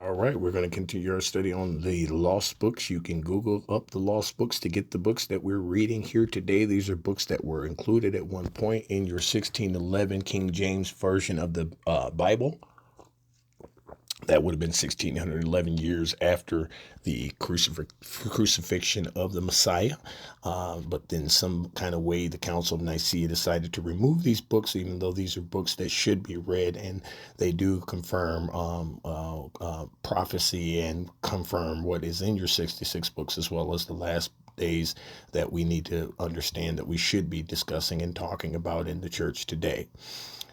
All right, we're going to continue our study on the lost books. You can Google up the lost books to get the books that we're reading here today. These are books that were included at one point in your 1611 King James Version of the Bible. That would have been 1611 years after the crucifixion of the Messiah. But then some kind of way the Council of Nicaea decided to remove these books, even though these are books that should be read, and they do confirm prophecy and confirm what is in your 66 books, as well as the last days that we need to understand that we should be discussing and talking about in the church today.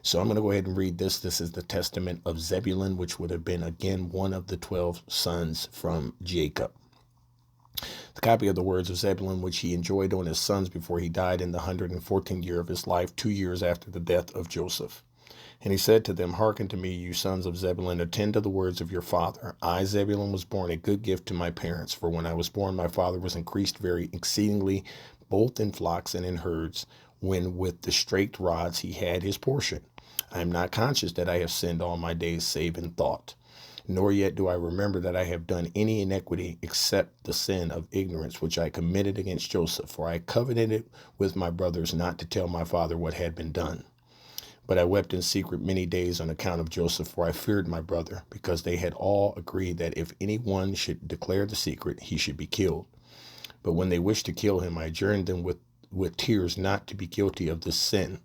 So I'm going to go ahead and read this. This is the Testament of Zebulun, which would have been, again, one of the 12 sons from Jacob. The copy of the words of Zebulun, which he enjoyed on his sons before he died in the 114th year of his life, 2 years after the death of Joseph. And he said to them, Hearken to me, you sons of Zebulun, attend to the words of your father. I, Zebulun, was born a good gift to my parents, for when I was born, my father was increased very exceedingly, both in flocks and in herds, when with the straight rods he had his portion. I am not conscious that I have sinned all my days, save in thought. Nor yet do I remember that I have done any iniquity except the sin of ignorance, which I committed against Joseph. For I covenanted with my brothers not to tell my father what had been done. But I wept in secret many days on account of Joseph, for I feared my brother, because they had all agreed that if any one should declare the secret, he should be killed. But when they wished to kill him, I adjured them with tears not to be guilty of this sin.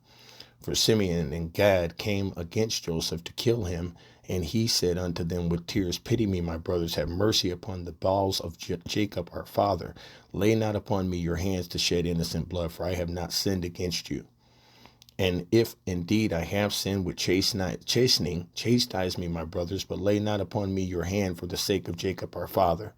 For Simeon and Gad came against Joseph to kill him, and he said unto them with tears, Pity me, my brothers, have mercy upon the bowels of Jacob our father. Lay not upon me your hands to shed innocent blood, for I have not sinned against you. And if indeed I have sinned with chastening, chastise me, my brothers, but lay not upon me your hand for the sake of Jacob our father.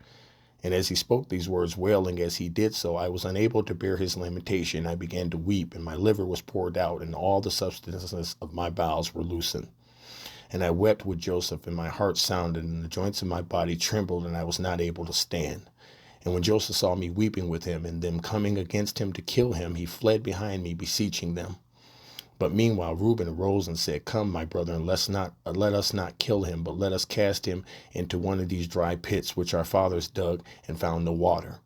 And as he spoke these words, wailing as he did so, I was unable to bear his lamentation. I began to weep, and my liver was poured out, and all the substances of my bowels were loosened. And I wept with Joseph, and my heart sounded, and the joints of my body trembled, and I was not able to stand. And when Joseph saw me weeping with him, and them coming against him to kill him, he fled behind me, beseeching them. But meanwhile Reuben arose and said, Come, my brother, and let us not kill him, but let us cast him into one of these dry pits which our fathers dug and found no water.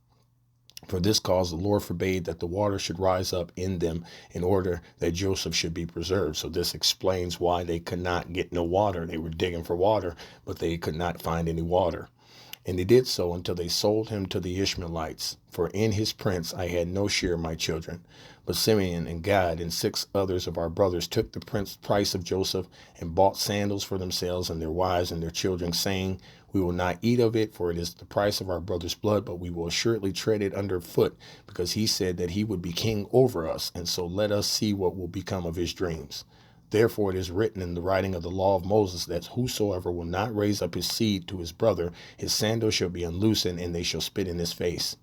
For this cause the Lord forbade that the water should rise up in them, in order that Joseph should be preserved. So this explains why they could not get no water. They were digging for water, but they could not find any water. And they did so until they sold him to the Ishmaelites. For in his prince I had no share, my children. But Simeon and Gad and 6 others of our brothers took the price of Joseph and bought sandals for themselves and their wives and their children, saying, We will not eat of it, for it is the price of our brother's blood, but we will assuredly tread it under foot, because he said that he would be king over us, and so let us see what will become of his dreams. Therefore it is written in the writing of the law of Moses that whosoever will not raise up his seed to his brother, his sandal shall be unloosened, and they shall spit in his face.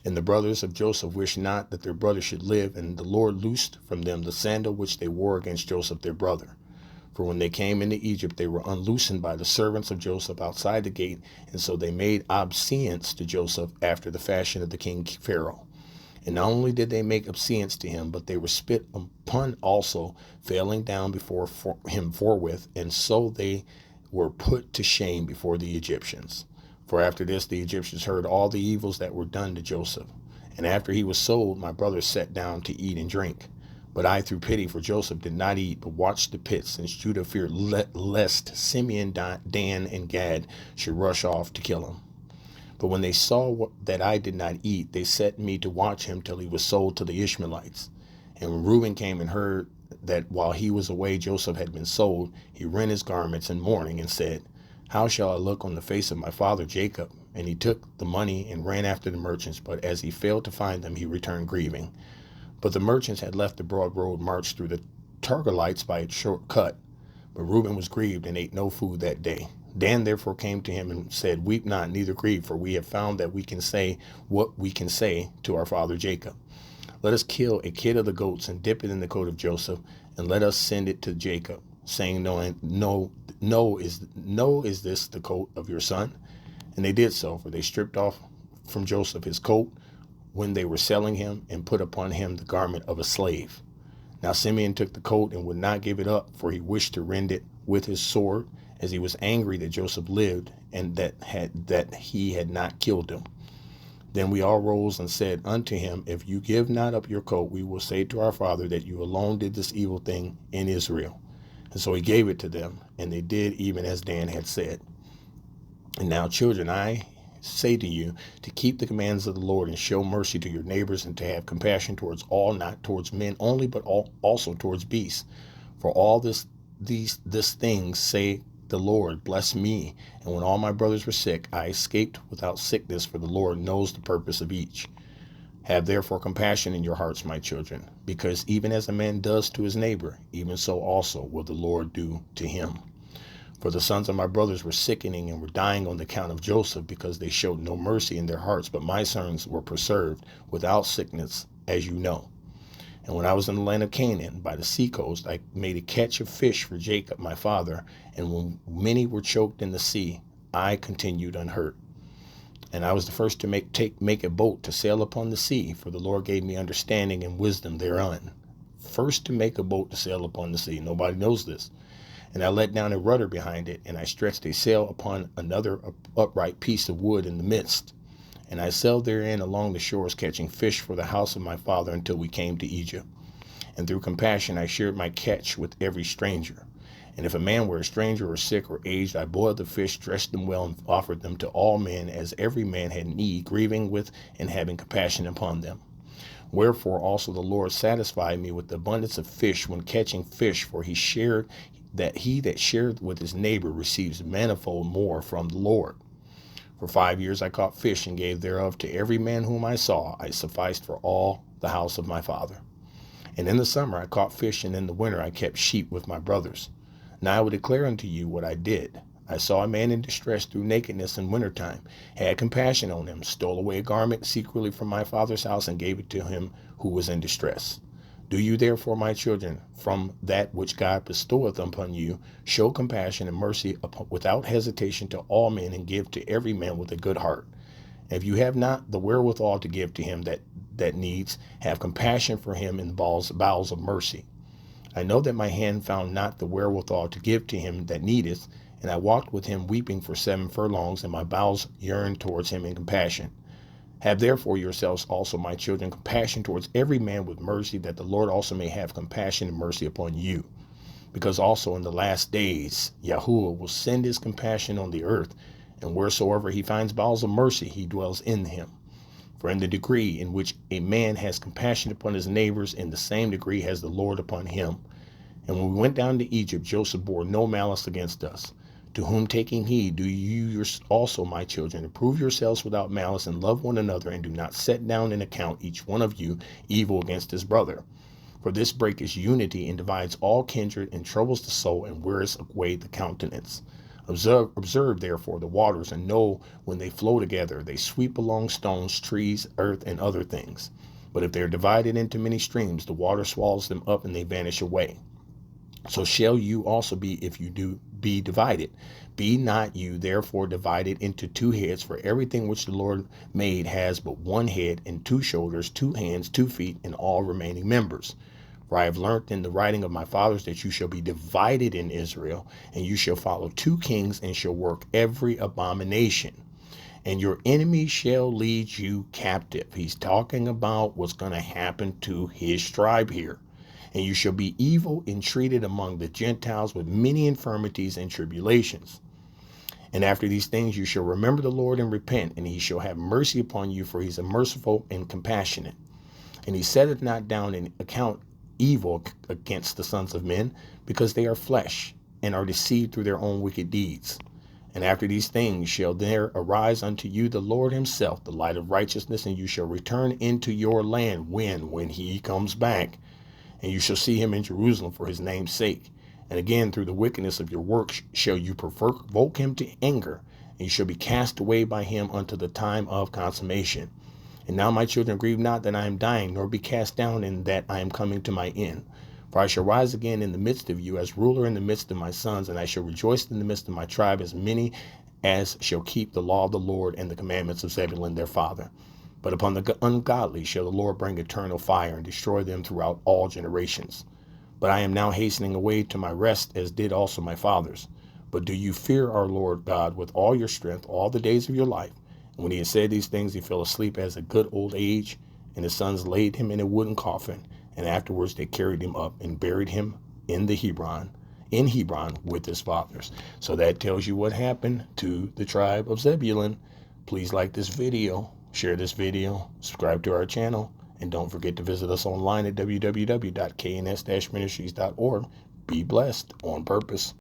And the brothers of Joseph wished not that their brother should live, and the Lord loosed from them the sandal which they wore against Joseph their brother. For when they came into Egypt, they were unloosened by the servants of Joseph outside the gate, and so they made obeisance to Joseph after the fashion of the king Pharaoh. And not only did they make obeisance to him, but they were spit upon also, failing down before him forthwith, and so they were put to shame before the Egyptians. For after this the Egyptians heard all the evils that were done to Joseph. And after he was sold, my brothers sat down to eat and drink. But I, through pity for Joseph, did not eat, but watched the pit, since Judah feared lest Simeon, Dan, and Gad should rush off to kill him. But when they saw that I did not eat, they set me to watch him till he was sold to the Ishmaelites. And when Reuben came and heard that while he was away Joseph had been sold, he rent his garments in mourning and said, How shall I look on the face of my father Jacob? And he took the money and ran after the merchants, but as he failed to find them, he returned grieving. But the merchants had left the broad road marched through the Targalites by its short cut. But Reuben was grieved and ate no food that day. Dan therefore came to him and said, Weep not, neither grieve, for we have found that we can say what we can say to our father Jacob. Let us kill a kid of the goats and dip it in the coat of Joseph, and let us send it to Jacob, saying, No, is this the coat of your son? And they did so, for they stripped off from Joseph his coat when they were selling him, and put upon him the garment of a slave. Now Simeon took the coat and would not give it up, for he wished to rend it with his sword, as he was angry that Joseph lived and that he had not killed him. Then we all rose and said unto him, If you give not up your coat, we will say to our father that you alone did this evil thing in Israel. And so he gave it to them, and they did even as Dan had said. And now, children, I say to you to keep the commands of the Lord and show mercy to your neighbors and to have compassion towards all, not towards men only, but also towards beasts. For all this things say the Lord, bless me. And when all my brothers were sick, I escaped without sickness, for the Lord knows the purpose of each. Have therefore compassion in your hearts, my children, because even as a man does to his neighbor, even so also will the Lord do to him. For the sons of my brothers were sickening and were dying on the account of Joseph, because they showed no mercy in their hearts, but my sons were preserved without sickness, as you know. And when I was in the land of Canaan, by the seacoast, I made a catch of fish for Jacob my father, and when many were choked in the sea, I continued unhurt. And I was the first to make a boat to sail upon the sea, for the Lord gave me understanding and wisdom thereon. First to make a boat to sail upon the sea. Nobody knows this. And I let down a rudder behind it, and I stretched a sail upon another upright piece of wood in the midst. And I sailed therein along the shores, catching fish for the house of my father until we came to Egypt. And through compassion I shared my catch with every stranger. And if a man were a stranger or sick or aged, I boiled the fish, dressed them well, and offered them to all men, as every man had need, grieving with and having compassion upon them. Wherefore also the Lord satisfied me with the abundance of fish when catching fish, for he that shared with his neighbor receives manifold more from the Lord. For 5 years I caught fish and gave thereof to every man whom I saw. I sufficed for all the house of my father. And in the summer I caught fish, and in the winter I kept sheep with my brothers. Now I will declare unto you what I did. I saw a man in distress through nakedness in wintertime, had compassion on him, stole away a garment secretly from my father's house, and gave it to him who was in distress. Do you therefore, my children, from that which God bestoweth upon you, show compassion and mercy without hesitation to all men, and give to every man with a good heart. And if you have not the wherewithal to give to him that needs, have compassion for him in bowels of mercy. I know that my hand found not the wherewithal to give to him that needeth, and I walked with him weeping for 7 furlongs, and my bowels yearned towards him in compassion. Have therefore yourselves also, my children, compassion towards every man with mercy, that the Lord also may have compassion and mercy upon you. Because also in the last days Yahuwah will send his compassion on the earth, and wheresoever he finds bowels of mercy, he dwells in him. For in the degree in which a man has compassion upon his neighbors, in the same degree has the Lord upon him. And when we went down to Egypt, Joseph bore no malice against us. To whom taking heed, do you also, my children, approve yourselves without malice, and love one another, and do not set down in account each one of you evil against his brother. For this breaketh unity, and divides all kindred, and troubles the soul, and wears away the countenance. Observe therefore the waters, and know when they flow together, they sweep along stones, trees, earth, and other things. But if they are divided into many streams, the water swallows them up, and they vanish away. So shall you also be if you do be divided. Be not you therefore divided into 2 heads, for everything which the Lord made has but 1 head, and 2 shoulders, 2 hands, 2 feet, and all remaining members. For I have learnt in the writing of my fathers that you shall be divided in Israel, and you shall follow 2 kings, and shall work every abomination. And your enemies shall lead you captive. He's talking about what's going to happen to his tribe here. And you shall be evil entreated among the Gentiles with many infirmities and tribulations. And after these things you shall remember the Lord and repent, and he shall have mercy upon you, for he is merciful and compassionate. And he setteth not down in account evil against the sons of men, because they are flesh, and are deceived through their own wicked deeds. And after these things shall there arise unto you the Lord himself, the light of righteousness, and you shall return into your land when he comes back. And you shall see him in Jerusalem for his name's sake. And again, through the wickedness of your works shall you provoke him to anger, and you shall be cast away by him unto the time of consummation. And now, my children, grieve not that I am dying, nor be cast down in that I am coming to my end. For I shall rise again in the midst of you as ruler in the midst of my sons, and I shall rejoice in the midst of my tribe, as many as shall keep the law of the Lord and the commandments of Zebulun their father. But upon the ungodly shall the Lord bring eternal fire, and destroy them throughout all generations. But I am now hastening away to my rest, as did also my fathers. But do you fear our Lord God with all your strength all the days of your life? And when he had said these things, he fell asleep as a good old age, and his sons laid him in a wooden coffin, and afterwards they carried him up and buried him in Hebron with his fathers. So that tells you what happened to the tribe of Zebulun. Please like this video, share this video, subscribe to our channel, and don't forget to visit us online at www.kns-ministries.org. Be blessed on purpose.